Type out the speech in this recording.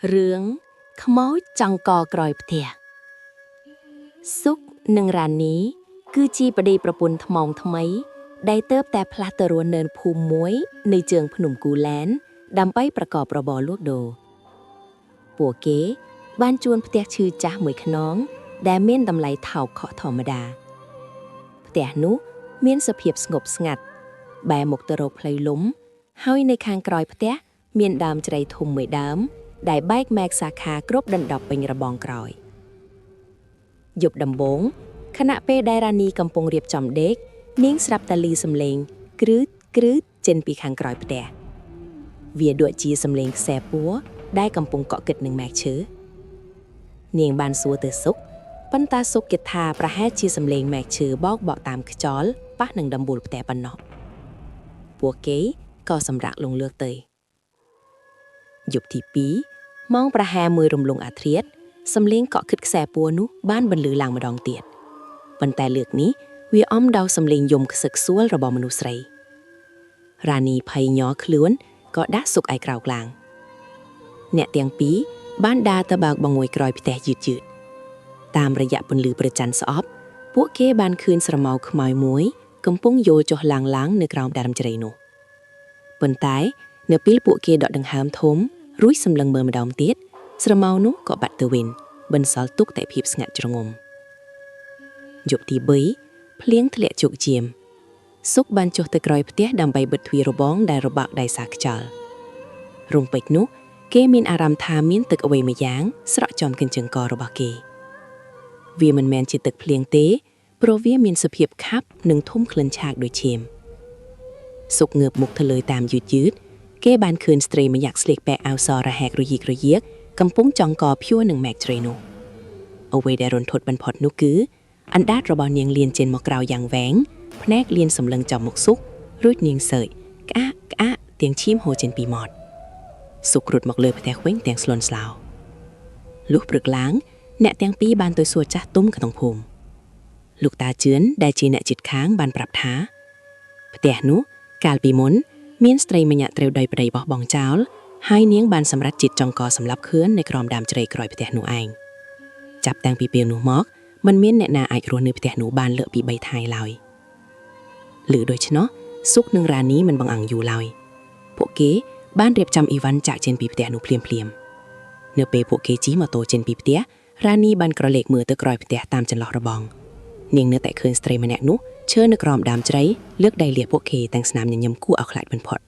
រឿងខ្មោចចង្កក្រោយផ្ទះសុកនិងរ៉ានីគឺជាប្តីប្រពន្ធថ្មងថ្មីដែលទើបតែផ្លាស់ទៅរស់នៅភូមិមួយនៅជើងភ្នំគូលែនដើម្បីប្រកបរបរលក់ដូរពួកគេបានជួលផ្ទះឈឺចាស់មួយខ្នងដែលមានតម្លៃថោកខុសធម្មតាផ្ទះនោះមានសភាពស្ងប់ស្ងាត់បែរមុខទៅរកផ្លូវលំហើយនៅខាងក្រោយផ្ទះមានដើមជ្រៃធំមួយដើមដែលបែកមែកសាខាគ្រប់ដណ្ដប់ពេញរបងក្រោយយប់ដំបូងខណៈពេលដែលរ៉ានីកំពុងរៀបចំដេកនាងស្រាប់តែឮសំឡេងគ្រឺតគ្រឺតចេញពីខាងក្រោយផ្ទះវាដូចជាសំឡេងខ្សែពួរដែលកំពុងកក់គិតនឹងមែកឈើនាងបានសួរទៅសុកប៉ុន្តែសុកគិតថាប្រហែលជាសំឡេងមែកឈើបោកតាមខ្យល់ប៉ះនឹងដំបូលផ្ទះប៉ុណ្ណោះពួកគេក៏សម្រាកលងលើកទៅយប់ទី2ម៉ោងប្រហែល1រំលងអាធ្រាត្រសំឡេងកក់គិតខ្សែពួរនោះបានបន្លឺឡើងម្ដងទៀតប៉ុន្តែលើកនេះវាអំដោយសំឡេងយំខ្សឹកខ្សួលរបស់មនុស្សស្រីរ៉ានីភ័យញ័រខ្លួនក៏ដាក់សុកឯក្រោកឡើងអ្នកទាំងពីរបានដើរទៅបើកបង្ងួយក្រោយផ្ទះយឺតតាមរយៈពន្លឺព្រះច័ន្ទស្អប់ពួកគេបានឃើញស្រមោលខ្មៅមួយកំពុងយល់ចុះឡើងនៅក្រោមដើមជ្រៃនោះប៉ុន្តែនៅពេលពួកគេដកដង្ហើមធំរួចសម្លឹងមើលម្ដងទៀតស្រមោលនោះក៏បាត់ទៅវិញបន្សល់ទុកតែភាពស្ងាត់ជ្រងំយប់ទី3ភ្លៀងធ្លាក់ជោគជាមសុកបានចុះទៅក្រោយផ្ទះដើម្បីបិទទ្វាររបងដែលរបាក់ដោយសារខ្យល់រំពេចនោះគេមានអារម្មណ៍ថាមានទឹកអ្វីមួយយ៉ាងស្រក់ចំកញ្ចឹងករបស់គេវាមិនមែនជាទឹកភ្លៀងទេព្រោះវាមានសភាពខាប់និងធំក្លិនឆាកដូចឈាមសុកងើបមុខទៅលើតាមយឺតគេបានឃើញស្ត្រីម្នាក់ស្លៀកពាក់អាវសរហែករយីករយាកកំពុងចង់កភួរនឹងមែកជ្រៃនោះអ្វីដែលរន្ធត់បំផុតនោះគឺអណ្ដាតរបស់នាងលៀនចេញមកក្រៅយ៉ាងវែងភ្នែកលៀនសម្លឹងចំមុខសុករួចនាងសើចក្អាកទាំងឈាមហូរចេញពីមាត់សុករត់មកលើផ្ទះវិញទាំងស្លន់ស្លោលុះព្រឹកឡើងអ្នកទាំងពីរបានទៅសួរចាស់ទុំក្នុងភូមិលោកតាជឿនដែលជាអ្នកជិតខាងបានប្រាប់ថាផ្ទះនោះកាលពីមុនមានស្ត្រីម្នាក់ត្រូវដោយប្តីបោះបង់ចោលហើយនាងបានសម្រេចចិត្តចង់កសម្លាប់ខ្លួននៅក្រោមដើមជ្រៃក្រោយផ្ទះនោះឯងចាប់តាំងពីពេលនោះមកមិនមានអ្នកណាអាចរស់នៅផ្ទះនោះបានលើកពី3ថ្ងៃឡើយឮដូច្នោះសុកនិងរ៉ានីមិនបង្អង់យូរឡើយពួកគេបានរៀបចំអ៊ីវ៉ាន់ចាក់ចេញពីផ្ទះនោះភ្លាមនៅពេលពួកគេជិះម៉ូតូចេញពីផ្ទះរ៉ានីបានក្រឡេកមើលទៅក្រោយផ្ទះតាមចន្លោះរបងនាងនៅតែឃើញស្ត្រីម្នាក់នោះឈរនៅក្រោមដើមជ្រៃលើកដៃលាពួកគេទាំងស្នាមញញឹមគួរឲ្យខ្លាចបំផុត